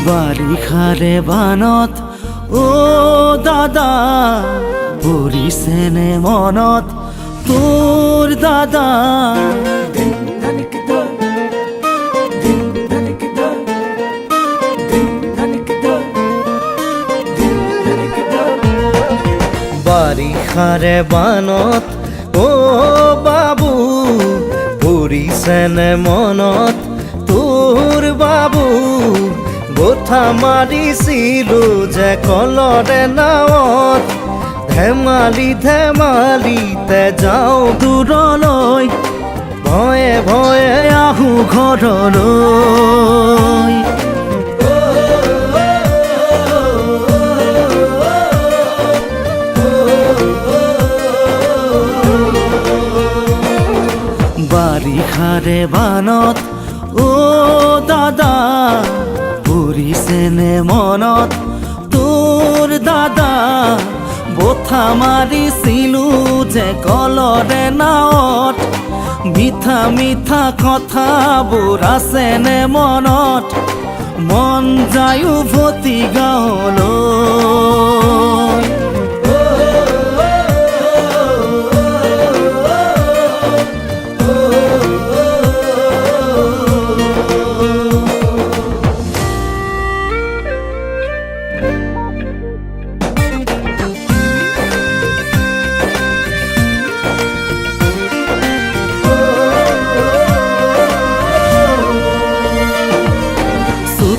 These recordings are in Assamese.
বাৰিষাৰে বানত অ দাদা পৰিছেনে মনত তোৰ দাদা বাৰিষাৰে বানত অ বাবু পৰিছেনে মনত তোৰ বাবু গোঠা মাৰিছিলো যে কলৰে নাৱত ধেমালিতে যাওঁ দূৰলৈ ভয়ে ভয়ে আহোঁ ঘৰলৈ বাৰিষাৰে বানত অ দাদা পৰিছেনে মনত তোৰ দাদা বঠা মাৰিছিলো যে কলৰে নাৱত মিঠা মিঠা কথাবোৰ আছেনে মনত মন যায় উভতি গাঁৱলৈ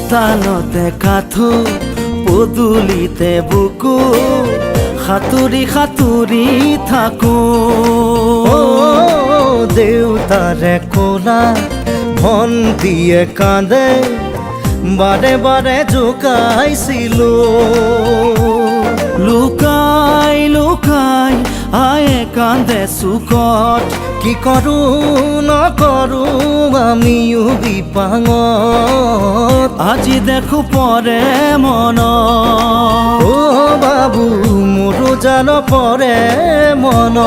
চোতালতে কাঠো পদূলিতে বুকু সাঁতুৰি সাঁতুৰি থাকো দেউতাৰে কোলা ভণ্টিয়ে কান্দে বাৰে বাৰে জোকাইছিলো লুকাই লুকাই আয়ে কান্দে চুকত কি কৰো নকৰো আমিও বিপাঙত আজি দেখো পৰে মন অ বাবু মোৰো জান পৰে মন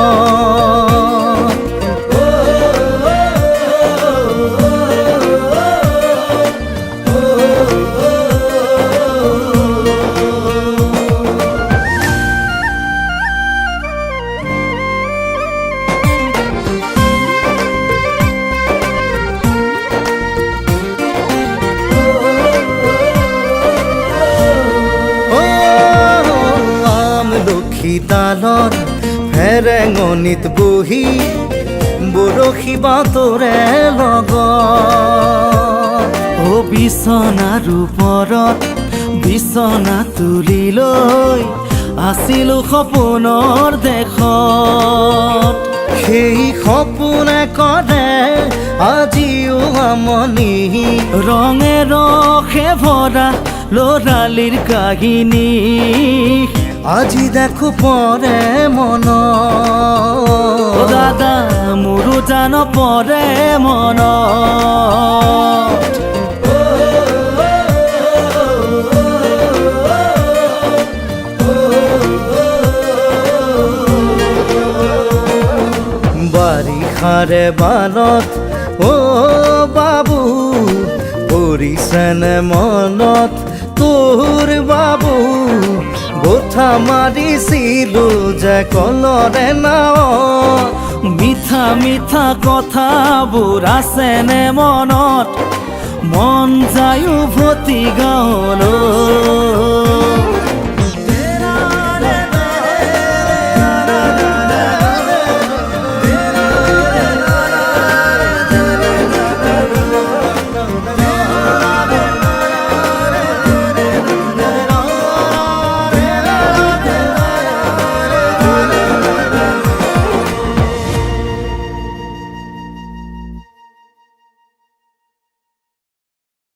শীতালত ফেৰেঙনিত বহি বৰশী বাতৰে লগত অ বিছনাৰ ওপৰত বিছনা তুলি লৈ আছিলো সপোনৰ দেশত সেই সপোনে কৰে আজিও আমনি ৰঙে ৰসে ভৰা ল'ৰালিৰ কাহিনী আজি দেখো পৰে মন দাদা মোৰো জান পৰে মন বাৰিষাৰে বানত অ বাবু পৰিছেনে মনত তোৰ বাবু গোঠা মাৰিছিলো যে কলৰে নাৱত মিঠা মিঠা কথাবোৰ আছেনে মনত মন যায় উভতি গাঁৱলৈ